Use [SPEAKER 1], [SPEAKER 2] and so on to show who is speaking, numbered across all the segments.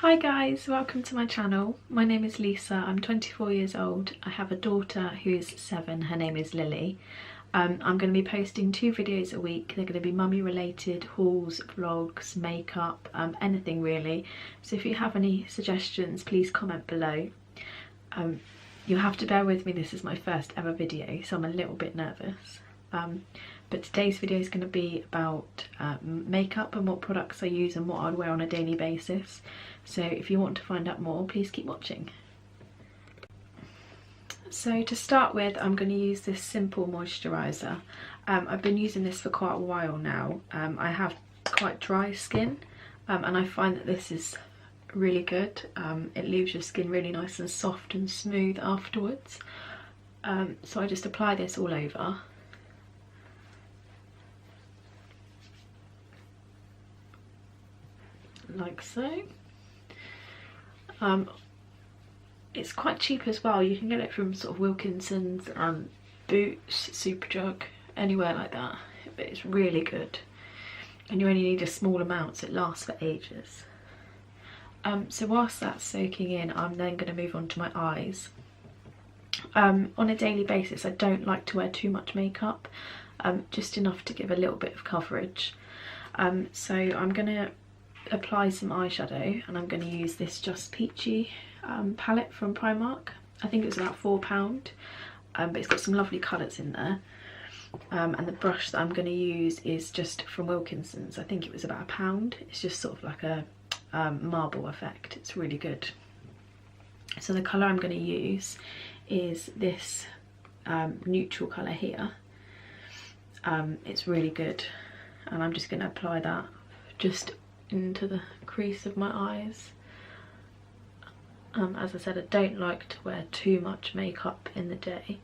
[SPEAKER 1] Hi guys, welcome to my channel. My name is Lisa, I'm 24 years old. I have a daughter who's 7, her name is Lily. I'm going to be posting 2 videos a week. They're going to be mummy related, hauls, vlogs, makeup, anything really. So if you have any suggestions, please comment below. You'll have to bear with me, this is my first ever video, so I'm a little bit nervous. But today's video is going to be about makeup and what products I use and what I'd wear on a daily basis. So if you want to find out more, please keep watching. So to start with, I'm going to use this simple moisturiser. I've been using this for quite a while now. I have quite dry skin and I find that this is really good. It leaves your skin really nice and soft and smooth afterwards. So I just apply this all over. Like so. It's quite cheap as well. You can get it from sort of Wilkinson's, Boots, Superdrug, anywhere like that. But it's really good. And you only need a small amount, so it lasts for ages. So whilst that's soaking in, I'm then going to move on to my eyes. On a daily basis, I don't like to wear too much makeup, just enough to give a little bit of coverage. So I'm going to apply some eyeshadow, and I'm going to use this Just Peachy palette from Primark. I think it was about £4, but it's got some lovely colours in there. And the brush that I'm going to use is just from Wilkinson's. I think it was about £1. It's just sort of like a marble effect. It's really good. So the colour I'm going to use is this neutral colour here. It's really good, and I'm just going to apply that just into the crease of my eyes. As I said, I don't like to wear too much makeup in the day,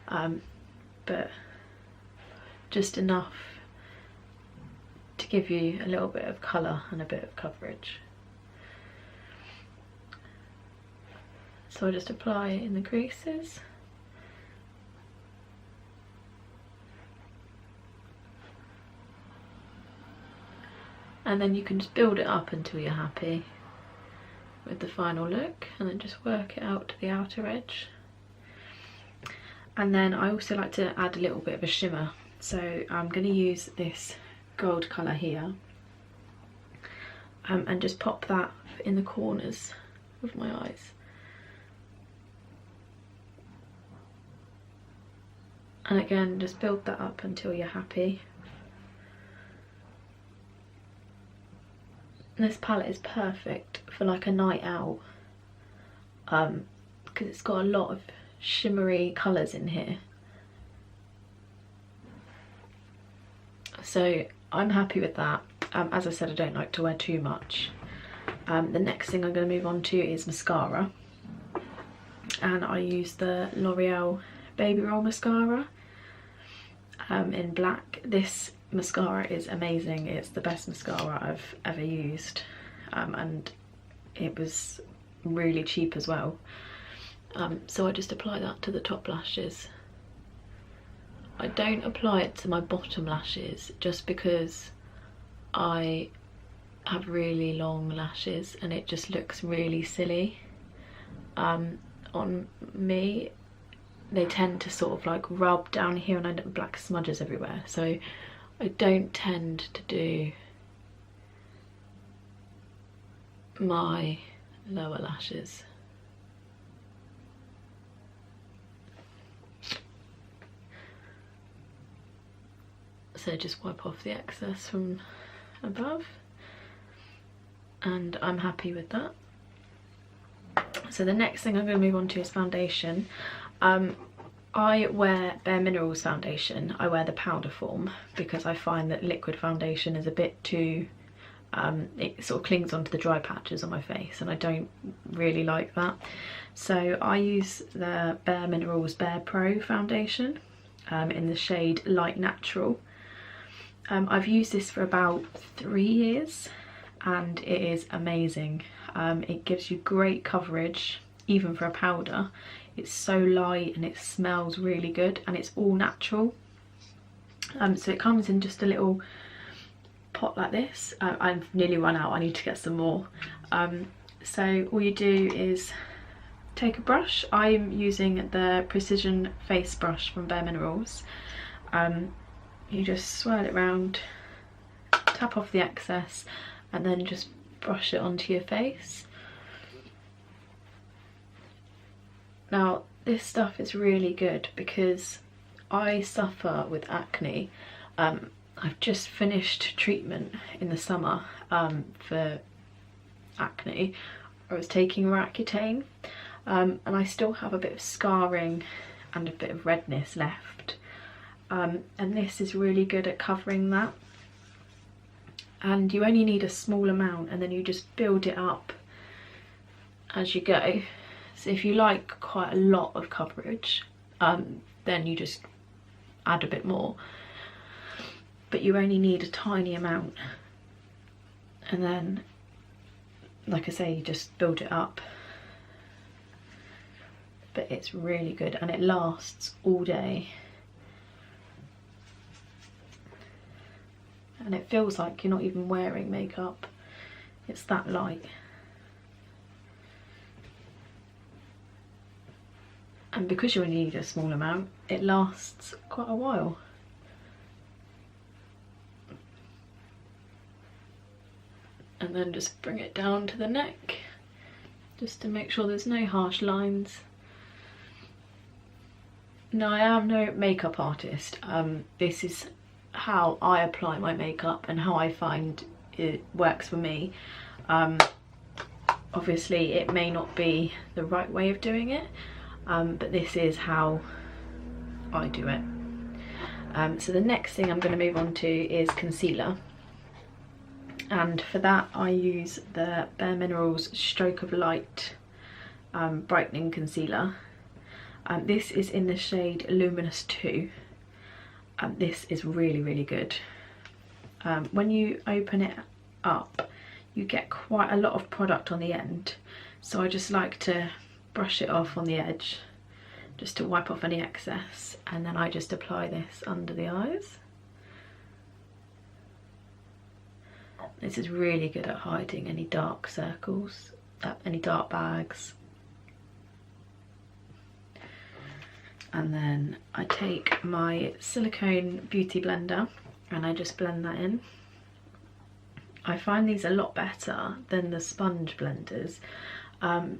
[SPEAKER 1] but just enough to give you a little bit of colour and a bit of coverage. So I just apply it in the creases. And then you can just build it up until you're happy with the final look, and then just work it out to the outer edge. And then I also like to add a little bit of a shimmer, so I'm going to use this gold colour here, and just pop that in the corners of my eyes. And again, just build that up until you're happy. This palette is perfect for like a night out, because it's got a lot of shimmery colours in here. So I'm happy with that. As I said, I don't like to wear too much. The next thing I'm going to move on to is mascara, and I use the L'Oreal Baby Roll mascara in black. This mascara is amazing. It's the best mascara I've ever used, and it was really cheap as well. So I just apply that to the top lashes. I don't apply it to my bottom lashes just because I have really long lashes and it just looks really silly. On me, they tend to sort of like rub down here and end up with black smudges everywhere, so I don't tend to do my lower lashes. So just wipe off the excess from above, and I'm happy with that. So the next thing I'm going to move on to is foundation. I wear Bare Minerals foundation. I wear the powder form because I find that liquid foundation is a bit too, it sort of clings onto the dry patches on my face, and I don't really like that. So I use the Bare Minerals Bare Pro foundation in the shade Light Natural. I've used this for about 3 years and it is amazing. It gives you great coverage even for a powder. It's so light and it smells really good, and it's all natural. So it comes in just a little pot like this. I've nearly run out, I need to get some more. So all you do is take a brush. I'm using the Precision Face brush from Bare Minerals. You just swirl it round, tap off the excess, and then just brush it onto your face. Now this stuff is really good because I suffer with acne. I've just finished treatment in the summer for acne. I was taking Roaccutane, and I still have a bit of scarring and a bit of redness left, and this is really good at covering that. And you only need a small amount, and then you just build it up as you go. So if you like quite a lot of coverage, then you just add a bit more, but you only need a tiny amount, and then, like I say, you just build it up. But it's really good and it lasts all day, and it feels like you're not even wearing makeup, it's that light. And because you only need a small amount, it lasts quite a while. And then just bring it down to the neck, just to make sure there's no harsh lines. Now, I am no makeup artist. This is how I apply my makeup and how I find it works for me. Obviously it may not be the right way of doing it, but this is how I do it. So the next thing I'm going to move on to is concealer, and for that I use the Bare Minerals Stroke of Light brightening concealer. This is in the shade Luminous 2. This is really good. When you open it up, you get quite a lot of product on the end, so I just like to brush it off on the edge just to wipe off any excess, and then I just apply this under the eyes. This is really good at hiding any dark circles, any dark bags. And then I take my silicone beauty blender and I just blend that in. I find these a lot better than the sponge blenders,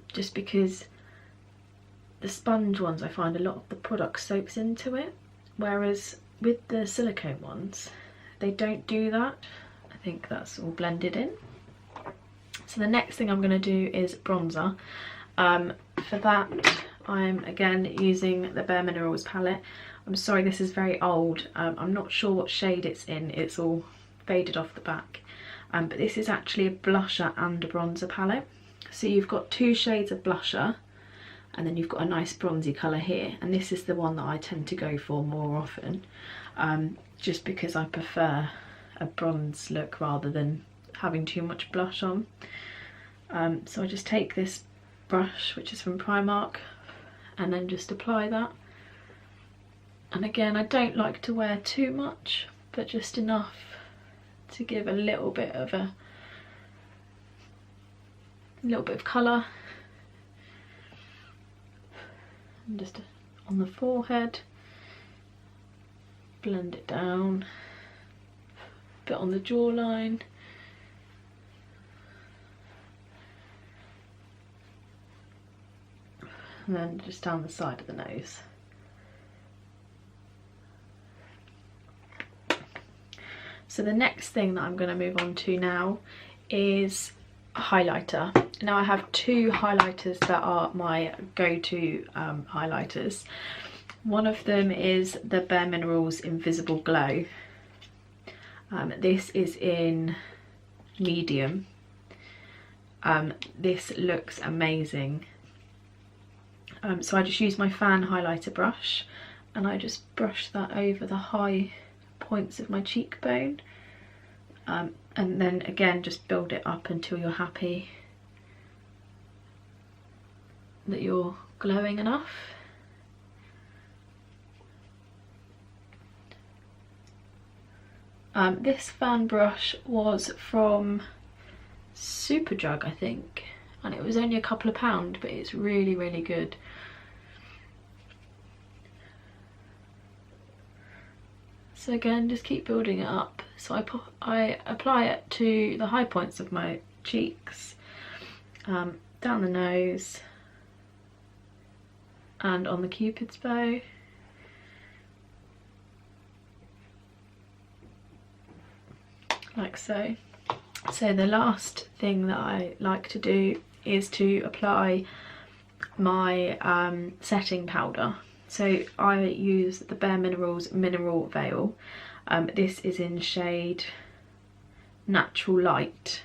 [SPEAKER 1] just because the sponge ones, I find a lot of the product soaks into it, whereas with the silicone ones, they don't do that. I think that's all blended in. So the next thing I'm going to do is bronzer. For that, I'm again using the Bare Minerals palette. I'm sorry, this is very old. I'm not sure what shade it's in. It's all faded off the back. But this is actually a blusher and a bronzer palette. So you've got two shades of blusher, and then you've got a nice bronzy colour here. And this is the one that I tend to go for more often, just because I prefer a bronze look rather than having too much blush on. So I just take this brush, which is from Primark, and then just apply that. And again, I don't like to wear too much, but just enough to give a little bit of colour. And just on the forehead, blend it down, a bit on the jawline. And then just down the side of the nose. So the next thing that I'm going to move on to now is a highlighter. Now I have two highlighters that are my go-to highlighters. One of them is the Bare Minerals Invisible Glow. This is in medium. This looks amazing. So I just use my fan highlighter brush and I just brush that over the high points of my cheekbone, and then again just build it up until you're happy that you're glowing enough. This fan brush was from Superdrug, I think. and it was only a couple of pounds, but it's really, really good. So again, just keep building it up. So I apply it to the high points of my cheeks, down the nose, and on the Cupid's bow. Like so. So the last thing that I like to do is to apply my setting powder. So I use the Bare Minerals Mineral Veil. This is in shade Natural Light.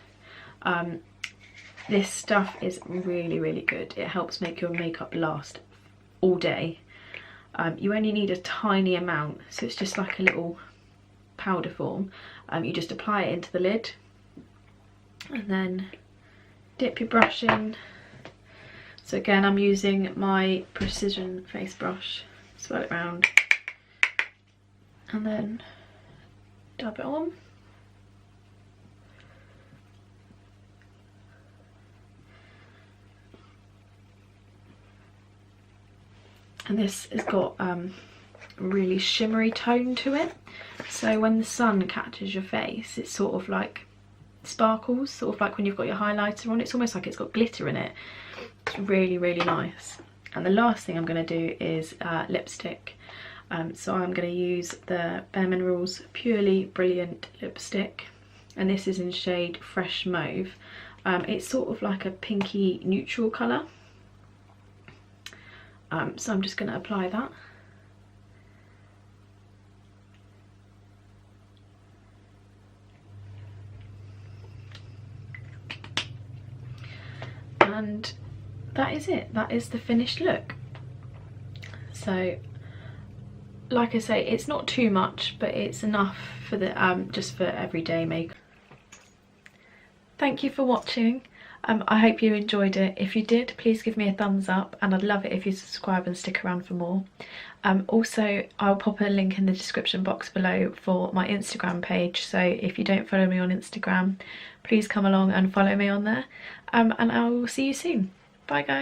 [SPEAKER 1] This stuff is really, really good. It helps make your makeup last all day. You only need a tiny amount, so it's just like a little powder form. You just apply it into the lid and then dip your brush in. So again, I'm using my Precision face brush, swirl it round and then dab it on. And this has got a really shimmery tone to it, so when the sun catches your face it sort of like sparkles, sort of like when you've got your highlighter on. It's almost like it's got glitter in it. It's really, really nice. And the last thing I'm going to do is lipstick. So I'm going to use the Bare Minerals Purely Brilliant lipstick, and this is in shade Fresh Mauve. It's sort of like a pinky neutral colour. So I'm just going to apply that. And that is it. That is the finished look. So like I say, it's not too much, but it's enough for the just for everyday makeup. Thank you for watching. I hope you enjoyed it. If you did, please give me a thumbs up, and I'd love it if you subscribe and stick around for more. Also, I'll pop a link in the description box below for my Instagram page, so if you don't follow me on Instagram, please come along and follow me on there. And I will see you soon. Bye guys.